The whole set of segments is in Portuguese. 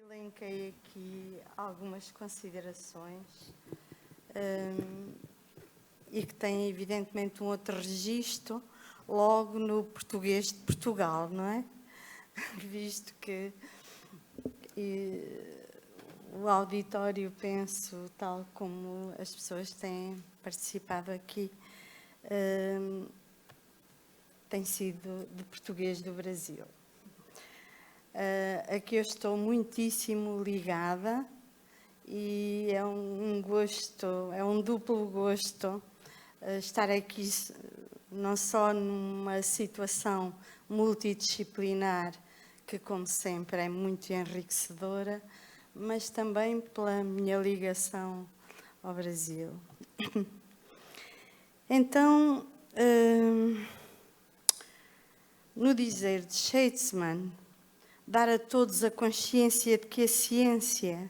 Elenquei aqui algumas considerações e que têm evidentemente um outro registro logo no português de Portugal, não é? Visto que o auditório, penso, tal como as pessoas têm participado aqui, tem sido de português do Brasil. A que eu estou muitíssimo ligada e é um gosto, é um duplo gosto estar aqui não só numa situação multidisciplinar, que como sempre é muito enriquecedora, mas também pela minha ligação ao Brasil. Então, no dizer de Shadesman, dar a todos a consciência de que a ciência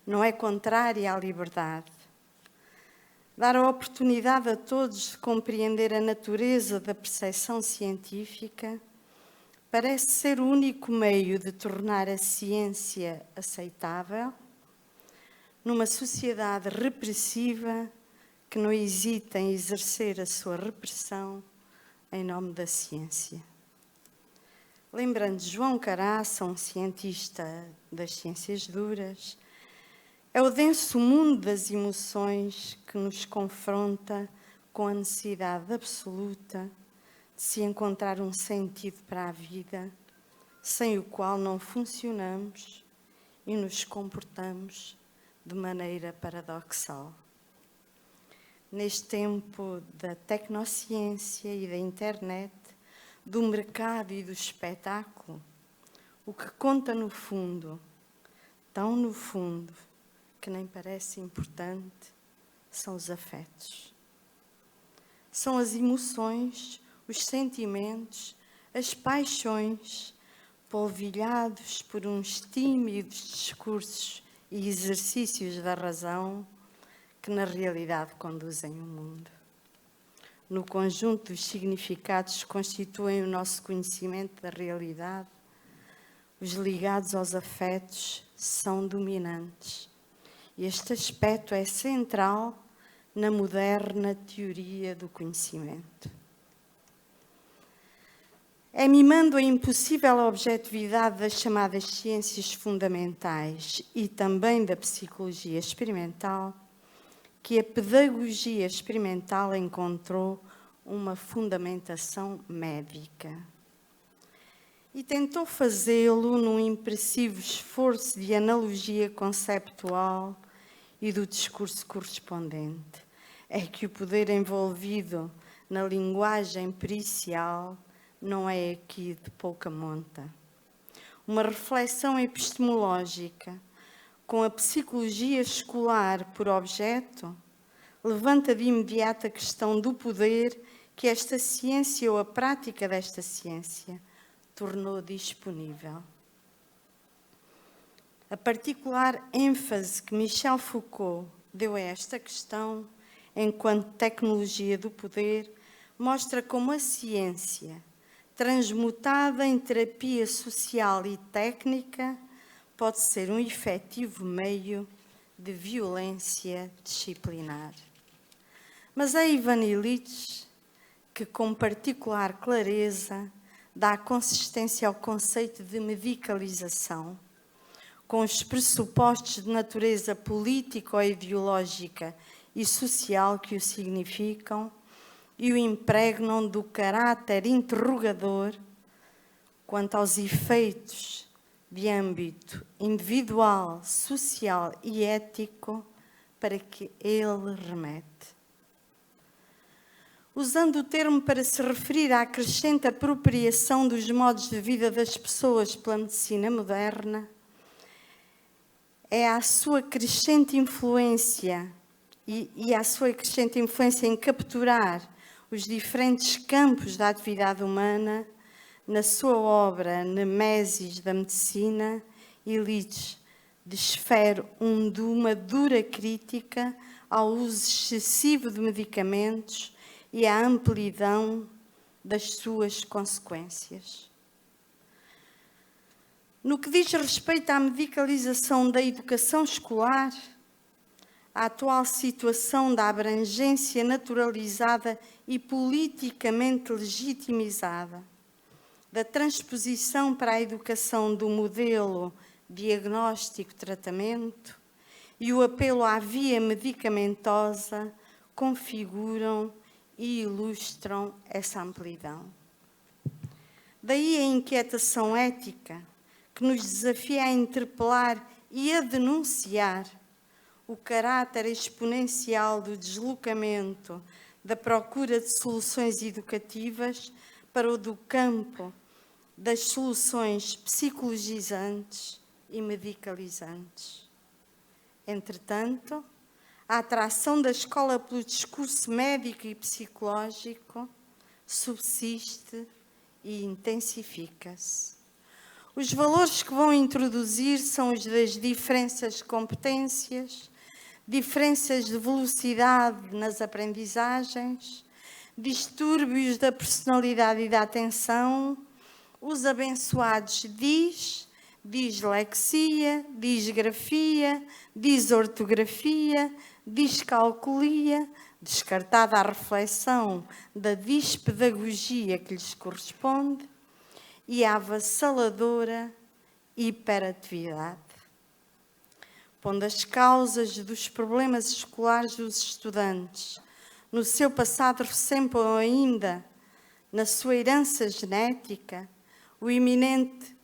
não é contrária à liberdade. Dar a oportunidade a todos de compreender a natureza da percepção científica parece ser o único meio de tornar a ciência aceitável numa sociedade repressiva que não hesita em exercer a sua repressão em nome da ciência. Lembrando João Caraça, um cientista das ciências duras, é o denso mundo das emoções que nos confronta com a necessidade absoluta de se encontrar um sentido para a vida, sem o qual não funcionamos e nos comportamos de maneira paradoxal. Neste tempo da tecnociência e da internet, do mercado e do espetáculo, o que conta no fundo, tão no fundo, que nem parece importante, são os afetos. São as emoções, os sentimentos, as paixões, polvilhados por uns tímidos discursos e exercícios da razão que na realidade conduzem o mundo. No conjunto dos significados que constituem o nosso conhecimento da realidade, os ligados aos afetos são dominantes. E este aspecto é central na moderna teoria do conhecimento. É mimando a impossível objetividade das chamadas ciências fundamentais e também da psicologia experimental que a pedagogia experimental encontrou uma fundamentação médica. E tentou fazê-lo num impressivo esforço de analogia conceptual e do discurso correspondente. É que o poder envolvido na linguagem pericial não é aqui de pouca monta. Uma reflexão epistemológica com a psicologia escolar por objeto, levanta de imediato a questão do poder que esta ciência ou a prática desta ciência tornou disponível. A particular ênfase que Michel Foucault deu a esta questão, enquanto tecnologia do poder, mostra como a ciência, transmutada em terapia social e técnica, pode ser um efetivo meio de violência disciplinar. Mas é Ivan Illich que, com particular clareza, dá consistência ao conceito de medicalização, com os pressupostos de natureza político-ideológica e social que o significam e o impregnam do caráter interrogador quanto aos efeitos de âmbito individual, social e ético para que ele remete. Usando o termo para se referir à crescente apropriação dos modos de vida das pessoas pela medicina moderna, é a sua crescente influência e a sua crescente influência em capturar os diferentes campos da atividade humana. Na sua obra Nemesis da Medicina, Illich desfere uma dura crítica ao uso excessivo de medicamentos e à amplidão das suas consequências. No que diz respeito à medicalização da educação escolar, a atual situação da abrangência naturalizada e politicamente legitimizada, da transposição para a educação do modelo diagnóstico-tratamento e o apelo à via medicamentosa configuram e ilustram essa amplidão. Daí a inquietação ética que nos desafia a interpelar e a denunciar o caráter exponencial do deslocamento da procura de soluções educativas para o do campo das soluções psicologizantes e medicalizantes. Entretanto, a atração da escola pelo discurso médico e psicológico subsiste e intensifica-se. Os valores que vão introduzir são os das diferenças de competências, diferenças de velocidade nas aprendizagens, distúrbios da personalidade e da atenção, os abençoados dislexia, disgrafia, disortografia, discalculia, descartada a reflexão da dispedagogia que lhes corresponde, e a avassaladora hiperatividade. Pondo as causas dos problemas escolares dos estudantes no seu passado recente ou ainda na sua herança genética, o eminente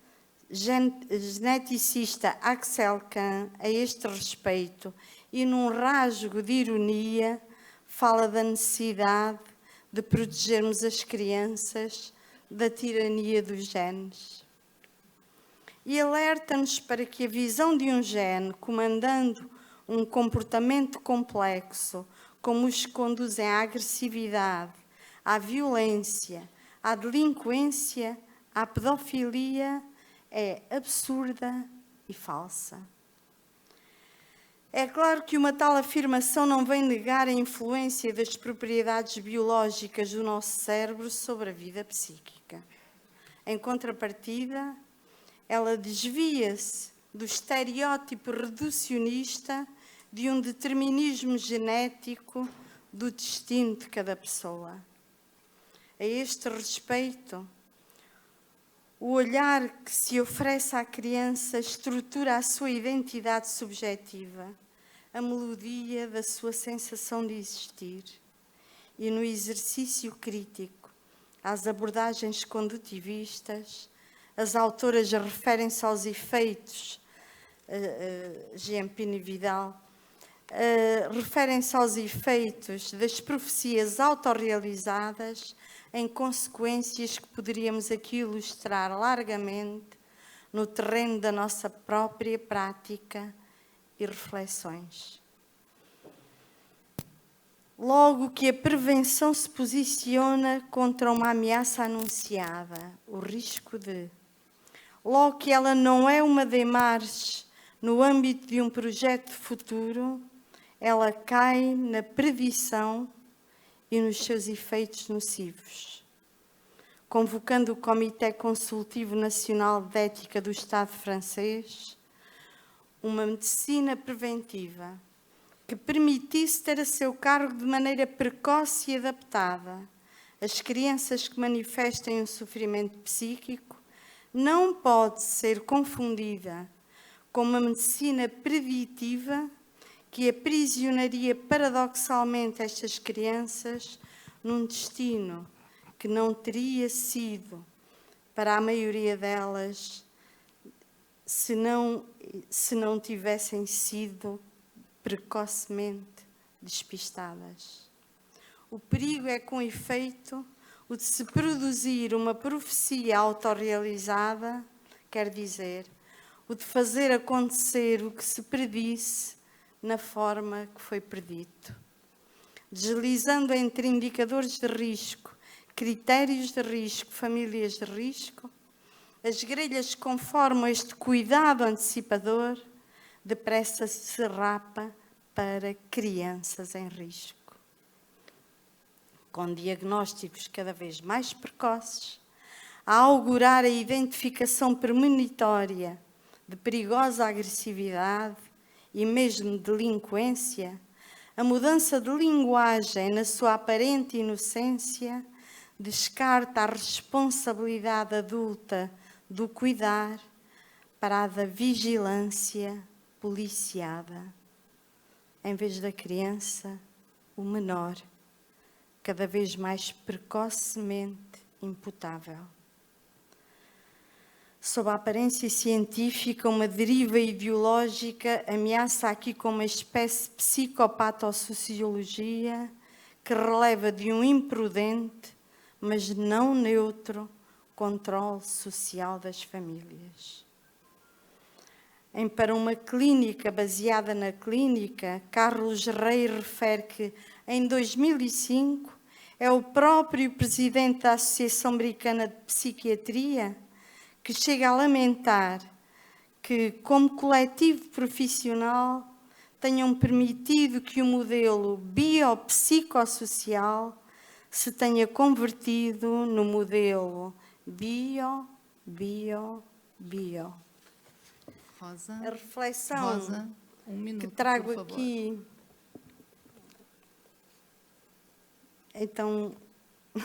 geneticista Axel Kahn, a este respeito, e num rasgo de ironia, fala da necessidade de protegermos as crianças da tirania dos genes. E alerta-nos para que a visão de um gene comandando um comportamento complexo, como os que conduzem à agressividade, à violência, à delinquência, à pedofilia, é absurda e falsa. É claro que uma tal afirmação não vem negar a influência das propriedades biológicas do nosso cérebro sobre a vida psíquica. Em contrapartida, ela desvia-se do estereótipo reducionista de um determinismo genético do destino de cada pessoa. A este respeito, o olhar que se oferece à criança estrutura a sua identidade subjetiva, a melodia da sua sensação de existir. E no exercício crítico, às abordagens condutivistas, as autoras referem-se aos efeitos, Jean Pin e Vidal, referem-se aos efeitos das profecias autorrealizadas em consequências que poderíamos aqui ilustrar largamente no terreno da nossa própria prática e reflexões. Logo que a prevenção se posiciona contra uma ameaça anunciada, o risco de... Logo que ela não é uma demarche no âmbito de um projeto futuro, ela cai na predição e nos seus efeitos nocivos. Convocando o Comitê Consultivo Nacional de Ética do Estado francês, uma medicina preventiva que permitisse ter a seu cargo de maneira precoce e adaptada as crianças que manifestem um sofrimento psíquico, não pode ser confundida com uma medicina preditiva que aprisionaria paradoxalmente estas crianças num destino que não teria sido, para a maioria delas, se não tivessem sido precocemente despistadas. O perigo é, com efeito, o de se produzir uma profecia autorrealizada, quer dizer, o de fazer acontecer o que se predisse na forma que foi predito. Deslizando entre indicadores de risco, critérios de risco, famílias de risco, as grelhas que conformam este cuidado antecipador depressa se rapa para crianças em risco. Com diagnósticos cada vez mais precoces, a augurar a identificação premonitória de perigosa agressividade e mesmo delinquência, a mudança de linguagem na sua aparente inocência descarta a responsabilidade adulta do cuidar para a da vigilância policiada. Em vez da criança, o menor, cada vez mais precocemente imputável. Sob a aparência científica, uma deriva ideológica ameaça aqui com uma espécie de psicopatosociologia que releva de um imprudente, mas não neutro, controle social das famílias. Em Para uma Clínica baseada na clínica, Carlos Rey refere que, em 2005, é o próprio presidente da Associação Americana de Psiquiatria que chega a lamentar que, como coletivo profissional, tenham permitido que o modelo biopsicossocial se tenha convertido no modelo bio. Rosa, A reflexão Rosa, um minuto, que trago por favor. aqui, então, eu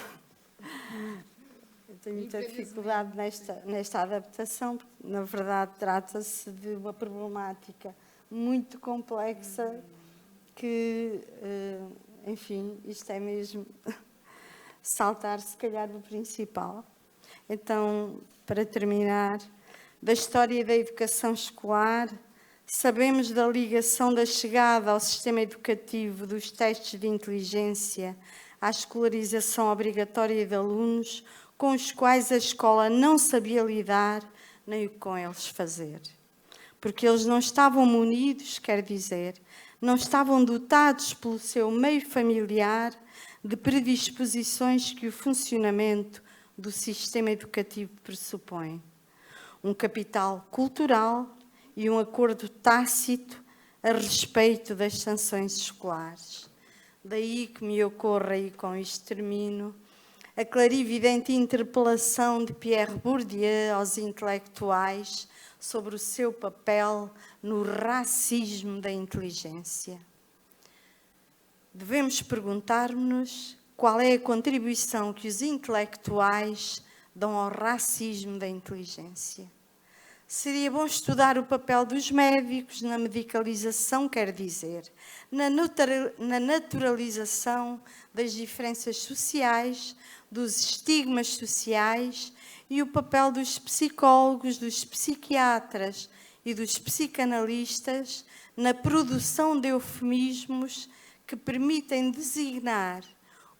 tenho muita dificuldade nesta adaptação, porque, na verdade, trata-se de uma problemática muito complexa que, enfim, isto é mesmo saltar, se calhar, do principal. Então, para terminar, da história da educação escolar, sabemos da ligação da chegada ao sistema educativo dos testes de inteligência à escolarização obrigatória de alunos com os quais a escola não sabia lidar nem o que com eles fazer. Porque eles não estavam munidos, quer dizer, não estavam dotados pelo seu meio familiar de predisposições que o funcionamento do sistema educativo pressupõe. Um capital cultural e um acordo tácito a respeito das sanções escolares. Daí que me ocorre, e com isto termino, a clarividente interpelação de Pierre Bourdieu aos intelectuais sobre o seu papel no racismo da inteligência. Devemos perguntar-nos qual é a contribuição que os intelectuais dão ao racismo da inteligência. Seria bom estudar o papel dos médicos na medicalização, quer dizer, na naturalização das diferenças sociais, dos estigmas sociais e o papel dos psicólogos, dos psiquiatras e dos psicanalistas na produção de eufemismos que permitem designar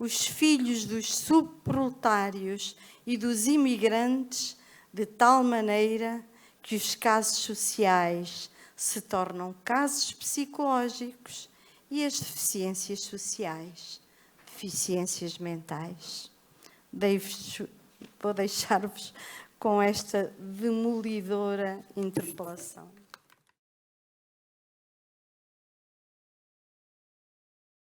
os filhos dos subproletários e dos imigrantes de tal maneira que os casos sociais se tornam casos psicológicos e as deficiências sociais, deficiências mentais. Vou deixar-vos com esta demolidora interpelação.